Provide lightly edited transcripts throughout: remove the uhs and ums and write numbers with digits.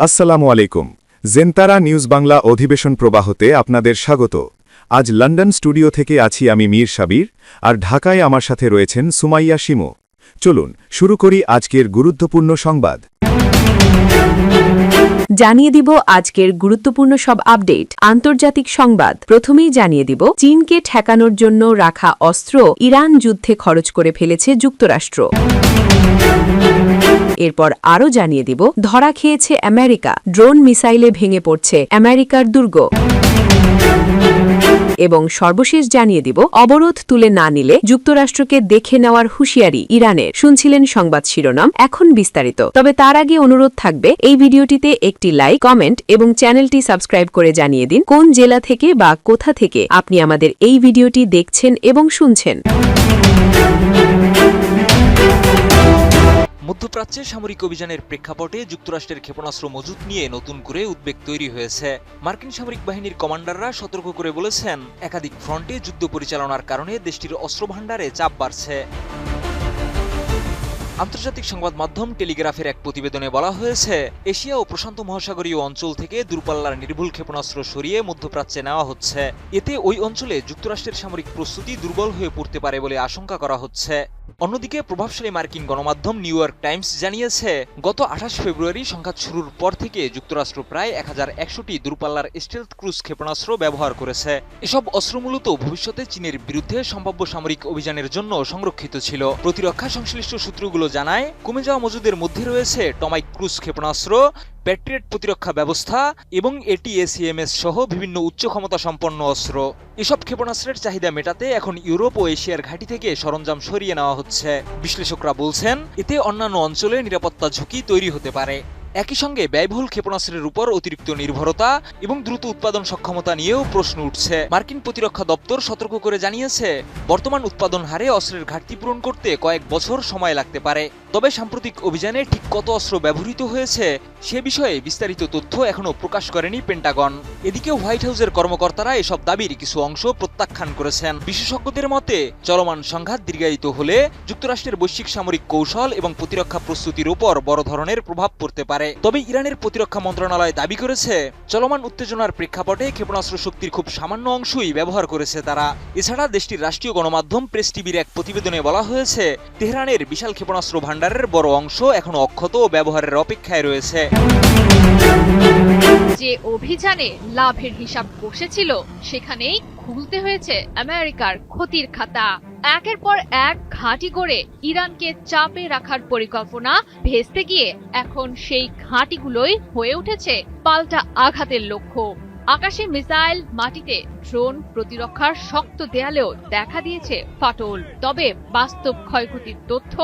আসসালামু আলাইকুম। জেনতারা নিউজ বাংলা অধিবেশন প্রবাহতে আপনাদের স্বাগত। আজ লন্ডন স্টুডিও থেকে আছি আমি মীর সাবির, আর ঢাকায় আমার সাথে রয়েছেন সুমাইয়া শিমু। চলুন শুরু করি আজকের গুরুত্বপূর্ণ সংবাদ। জানিয়ে দিব আজকের গুরুত্বপূর্ণ সব আপডেট। আন্তর্জাতিক সংবাদ প্রথমেই জানিয়ে দিব, চীনকে ঠেকানোর জন্য রাখা অস্ত্র ইরান যুদ্ধে খরচ করে ফেলেছে যুক্তরাষ্ট্র। এরপর আরও জানিয়ে দিব, ধরা খেয়েছে আমেরিকা, ড্রোন মিসাইলে ভেঙে পড়ছে আমেরিকার দুর্গ। এবং সর্বশেষ জানিয়ে দিব, অবরোধ তুলে না নিলে যুক্তরাষ্ট্রকে দেখে নেওয়ার হুঁশিয়ারি ইরানের। শুনছিলেন সংবাদ শিরোনাম, এখন বিস্তারিত। তবে তার আগে অনুরোধ থাকবে, এই ভিডিওটিতে একটি লাইক, কমেন্ট এবং চ্যানেলটি সাবস্ক্রাইব করে জানিয়ে দিন কোন জেলা থেকে বা কোথা থেকে আপনি আমাদের এই ভিডিওটি দেখছেন এবং শুনছেন। মধ্যপ্রাচ্যে সামরিক অভিযানের প্রেক্ষাপটে যুক্তরাষ্ট্রের ক্ষেপণাস্ত্র মজুত নিয়ে নতুন করে উদ্বেগ তৈরি হয়েছে। মার্কিন সামরিক বাহিনীর কমান্ডাররা সতর্ক করে বলেছেন, একাধিক ফ্রন্টে যুদ্ধ পরিচালনার কারণে দেশটির অস্ত্রভাণ্ডারে চাপ বাড়ছে। আন্তর্জাতিক সংবাদ মাধ্যম টেলিগ্রাফের এক প্রতিবেদনে বলা হয়েছে, এশিয়া ও প্রশান্ত মহাসাগরীয় অঞ্চল থেকে দূরপাল্লার নির্ভুল ক্ষেপণাস্ত্র সরিয়ে মধ্যপ্রাচ্যে নেওয়া হচ্ছে। এতে ওই অঞ্চলে যুক্তরাষ্ট্রের সামরিক প্রস্তুতি দুর্বল হয়ে পড়তে পারে বলে আশঙ্কা করা হচ্ছে। অন্যদিকে প্রভাবশালী মার্কিন গণমাধ্যম নিউ ইয়র্ক টাইমস জানিয়েছে, গত ২৮ ফেব্রুয়ারি সংঘাত শুরুর পর থেকে যুক্তরাষ্ট্র প্রায় ১১০০টি দূরপাল্লার স্টেলথ ক্রুজ ক্ষেপণাস্ত্র ব্যবহার করেছে। এসব অস্ত্র মূলত ভবিষ্যতে চীনের বিরুদ্ধে সম্ভাব্য সামরিক অভিযানের জন্য সংরক্ষিত ছিল। প্রতিরক্ষা সংশ্লিষ্ট সূত্রগুলো জানায়, কমে যাওয়া মজুদের মধ্যে রয়েছে টমাইক ক্রুজ ক্ষেপণাস্ত্র, প্যাট্রিয়ট প্রতিরক্ষা ব্যবস্থা এবং এটিএসিএমএস সহ বিভিন্ন উচ্চ ক্ষমতা সম্পন্ন অস্ত্র। এসব ক্ষেপণাস্ত্রের চাহিদা মেটাতে এখন ইউরোপ ও এশিয়ার ঘাঁটি থেকে সরঞ্জাম সরিয়ে নেওয়া হচ্ছে। বিশ্লেষকরা বলছেন, এতে অন্যান্য অঞ্চলে নিরাপত্তা ঝুঁকি তৈরি হতে পারে। একই সঙ্গে ব্যয়বহুল ক্ষেপণাস্ত্রের উপর অতিরিক্ত নির্ভরতা এবং দ্রুত উৎপাদন সক্ষমতা নিয়েও প্রশ্ন উঠছে। মার্কিন প্রতিরক্ষা দপ্তর সতর্ক করে জানিয়েছে, বর্তমান উৎপাদন হারে অস্ত্রের ঘাটতি পূরণ করতে কয়েক বছর সময় লাগতে পারে। তবে সাম্প্রতিক অভিযানে ঠিক কত অস্ত্র ব্যবহৃত হয়েছে সে বিষয়ে বিস্তারিত তথ্য এখনও প্রকাশ করেনি পেন্টাগন। এদিকে হোয়াইট হাউসের কর্মকর্তারা এসব দাবির কিছু অংশ প্রত্যাখ্যান করেছেন। বিশেষজ্ঞদের মতে, চলমান সংঘাত দীর্ঘায়িত হলে যুক্তরাষ্ট্রের বৈশ্বিক সামরিক কৌশল এবং প্রতিরক্ষা প্রস্তুতির উপর বড় ধরনের প্রভাব পড়তে পারে। তবে ইরানের প্রতিরক্ষা মন্ত্রণালয় দাবি করেছে, চলমান উত্তেজনার প্রেক্ষাপটে ক্ষেপণাস্ত্র শক্তির খুব সামান্য অংশই ব্যবহার করেছে তারা। এছাড়া দেশটির রাষ্ট্রীয় গণমাধ্যম প্রেস টিভির এক প্রতিবেদনে বলা হয়েছে, তেহরানের বিশাল ক্ষেপণাস্ত্র ভাণ্ডারের বড় অংশ এখনো অক্ষত ও ব্যবহারের অপেক্ষায় রয়েছে। যে অভিযানে লাভের হিসাব বসেছিল, সেখানেই খুলতে হয়েছে আমেরিকার ক্ষতির খাতা। একের পর এক ঘাঁটি গড়ে ইরানকে চাপে রাখার পরিকল্পনা ভেস্তে গিয়ে এখন সেই ঘাঁটিগুলোই হয়ে উঠেছে পাল্টা আঘাতের লক্ষ্য। আকাশে মিসাইল, মাটিতে ড্রোন প্রতিরক্ষার শক্ত দেয়ালেও দেখা দিয়েছে ফাটল। তবে বাস্তব ক্ষয়ক্ষতির তথ্য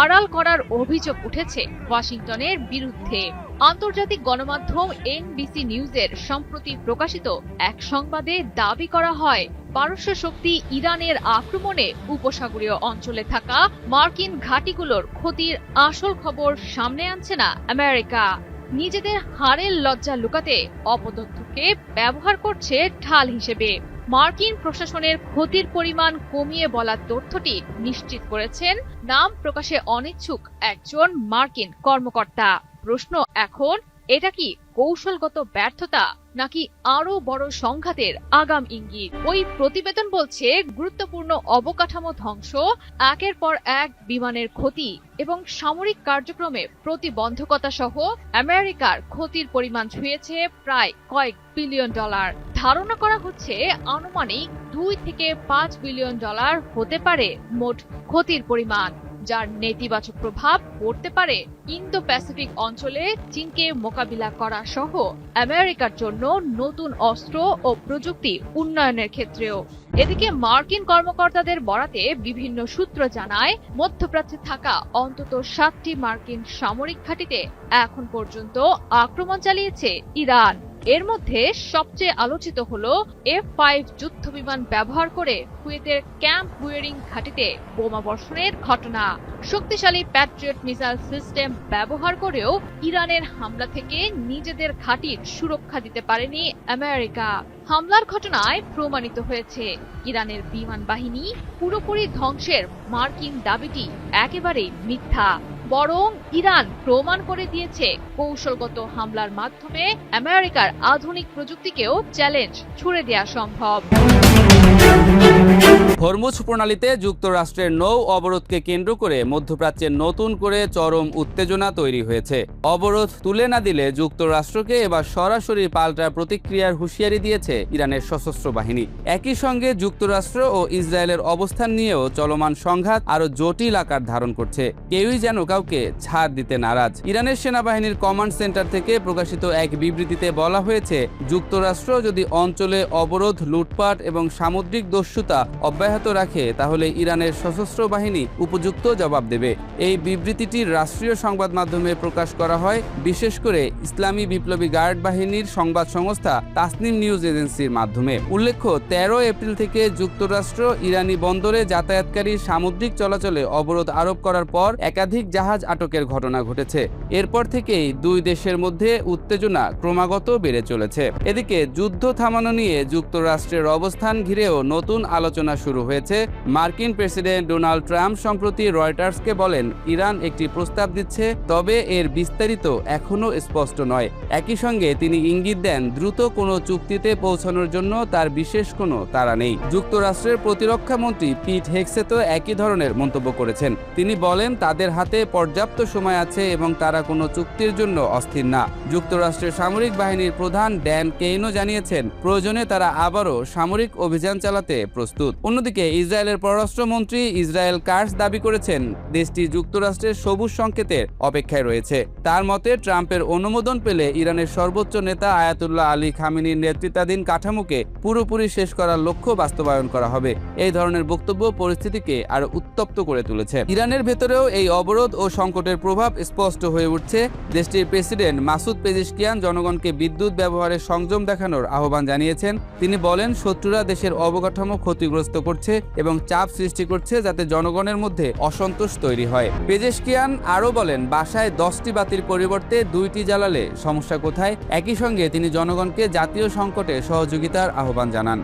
আড়াল করার অভিযোগ উঠেছে ওয়াশিংটনের বিরুদ্ধে। আন্তর্জাতিক গণমাধ্যম এনবিসি নিউজের সম্প্রতি প্রকাশিত এক সংবাদে দাবি করা হয়, পারস্য শক্তি ইরানের আক্রমণে উপসাগরীয় অঞ্চলে থাকা মার্কিন ঘাঁটিগুলোর ক্ষতির আসল খবর সামনে আনছে না আমেরিকা। নিজেদের হারের লজ্জা লুকাতে অপতথ্যকে ব্যবহার করছে ঢাল হিসেবে। মার্কিন প্রশাসনের ক্ষতির পরিমাণ কমিয়ে বলার তথ্যটি নিশ্চিত করেছেন নাম প্রকাশে অনিচ্ছুক একজন মার্কিন কর্মকর্তা। প্রশ্ন এখন, এটা কি কৌশলগত ব্যর্থতা নাকি আরো বড় সংঘাতের আগাম ইঙ্গিত? ওই প্রতিবেদন বলছে, গুরুত্বপূর্ণ অবকাঠামো ধ্বংস, একের পর এক বিমানের ক্ষতি এবং সামরিক কার্যক্রমে প্রতিবন্ধকতা সহ আমেরিকার ক্ষতির পরিমাণ ছুঁয়েছে প্রায় কয়েক বিলিয়ন ডলার। ধারণা করা হচ্ছে, আনুমানিক 2 থেকে 5 বিলিয়ন ডলার হতে পারে মোট ক্ষতির পরিমাণ, যার নেতিবাচক প্রভাব পড়তে পারে ইন্দো প্যাসিফিক অঞ্চলে চীনকে মোকাবিলা করা সহ আমেরিকার জন্য নতুন অস্ত্র ও প্রযুক্তি উন্নয়নের ক্ষেত্রেও। এদিকে মার্কিন কর্মকর্তাদের বরাতে বিভিন্ন সূত্র জানায়, মধ্যপ্রাচ্যে থাকা অন্তত 7টি মার্কিন সামরিক ঘাঁটিতে এখন পর্যন্ত আক্রমণ চালিয়েছে ইরান। এর মধ্যে সবচেয়ে আলোচিত হলো F-5 যুদ্ধবিমান ব্যবহার করে কুয়েতের ক্যাম্প বুয়েরিং ঘাঁটিতে বোমা বর্ষণের ঘটনা। শক্তিশালী প্যাট্রিয়ট মিসাইল সিস্টেম ব্যবহার করেও ইরানের হামলা থেকে নিজেদের ঘাঁটির সুরক্ষা দিতে পারেনি আমেরিকা। হামলার ঘটনায় প্রমাণিত হয়েছে, ইরানের বিমান বাহিনী পুরোপুরি ধ্বংসের মার্কিন দাবিটি একেবারেই মিথ্যা। বরং ইরান প্রমাণ করে দিয়েছে কৌশলগত হামলার মাধ্যমে আমেরিকার আধুনিক প্রযুক্তিকেও চ্যালেঞ্জ ছুড়ে দেওয়া সম্ভব। হরমুজ প্রণালীতে যুক্তরাষ্ট্রের নৌ অবরোধকে কেন্দ্র করে মধ্যপ্রাচ্যে নতুন করে চরম উত্তেজনা তৈরি হয়েছে। অবরোধ তুলে না দিলে যুক্তরাষ্ট্রকে এবার সরাসরি পাল্টা প্রতিক্রিয়ার হুঁশিয়ারি দিয়েছে ইরানের সশস্ত্র বাহিনী। একই সঙ্গে যুক্তরাষ্ট্র ও ইসরায়েলের অবস্থান নিয়েও চলমান সংঘাত আরও জটিল আকার ধারণ করছে। কেউই যেন কাউকে ছাড় দিতে নারাজ। ইরানের সেনাবাহিনীর কমান্ড সেন্টার থেকে প্রকাশিত এক বিবৃতিতে বলা হয়েছে, যুক্তরাষ্ট্র যদি অঞ্চলে অবরোধ, লুটপাট এবং সামুদ্রিক দস্যুতা অব্যাহত রাখে তাহলে ইরানের সশস্ত্র বাহিনী উপযুক্ত জবাব দেবে। এই বিবৃতিটি রাষ্ট্রীয় সংবাদ মাধ্যমে প্রকাশ করা হয়, বিশেষ করে ইসলামী বিপ্লবী গার্ড বাহিনীর সংবাদ সংস্থা তাসনিম নিউজ এজেন্সির মাধ্যমে। উল্লেখ্য, 13 এপ্রিল থেকে যুক্তরাষ্ট্র ইরানি বন্দরে যাতায়াতকারী সামুদ্রিক চলাচলে অবরোধ আরোপ করার পর একাধিক জাহাজ আটকের ঘটনা ঘটেছে। এরপর থেকেই দুই দেশের মধ্যে উত্তেজনা ক্রমাগত বেড়ে চলেছে। এদিকে যুদ্ধ থামানো নিয়ে যুক্তরাষ্ট্রের অবস্থান ঘিরেও নতুন আলোচনা শুরু হয়েছে। মার্কিন প্রেসিডেন্ট ডোনাল্ড ট্রাম্প সম্প্রতি রয়টার্সকে বলেন, ইরান একটি প্রস্তাব দিচ্ছে, তবে এর বিস্তারিত এখনও স্পষ্ট নয়। একই সঙ্গে তিনি ইঙ্গিত দেন, দ্রুত কোনো চুক্তিতে পৌঁছানোর জন্য তার বিশেষ কোনো তাড়া নেই। যুক্তরাষ্ট্রের প্রতিরক্ষা মন্ত্রী পিট হেগসেটও একই ধরনের মন্তব্য করেছেন। তিনি বলেন, তাদের হাতে পর্যাপ্ত সময় আছে এবং তারা কোনো চুক্তির জন্য অস্থির না। যুক্তরাষ্ট্রের সামরিক বাহিনীর প্রধান ড্যান কেইনও জানিয়েছেন, প্রয়োজনে তারা আবারও সামরিক অভিযান চালাতে প্রস্তুত। অন্যদিকে ইসরায়েলের পররাষ্ট্রমন্ত্রী ইসরায়েল কাটজ দাবি করেছেন, দেশটি যুক্তরাষ্ট্রের সবুজ সংকেতের অপেক্ষায় রয়েছে। তার মতে, ট্রাম্পের অনুমোদন পেলে ইরানের সর্বোচ্চ নেতা আয়াতুল্লাহ আলী খামেনির নেতৃত্বাধীন কাঠামোকে পুরোপুরি শেষ করার লক্ষ্য বাস্তবায়ন করা হবে। এই ধরনের বক্তব্য পরিস্থিতিকে আরো উত্তপ্ত করে তুলেছে। ইরানের ভেতরেও এই অবরোধ ও সংকটের প্রভাব স্পষ্ট হয়ে উঠছে। দেশটির প্রেসিডেন্ট মাসুদ পেজিশকিয়ান জনগণকে বিদ্যুৎ ব্যবহারে সংযম দেখানোর আহ্বান জানিয়েছেন। তিনি বলেন, শত্রুরা দেশের অবকাঠামো ক্ষতিগ্রস্ত করছে এবং চাপ সৃষ্টি করছে যাতে জনগণের মধ্যে অসন্তোষ তৈরি হয়। পেজেশকিয়ান আরও বলেন, বাসায় 10টি বাতির পরিবর্তে 2টি জ্বালালে সমস্যা কোথায়? একই সঙ্গে তিনি জনগণকে জাতীয় সংকটে সহযোগিতার আহ্বান জানান।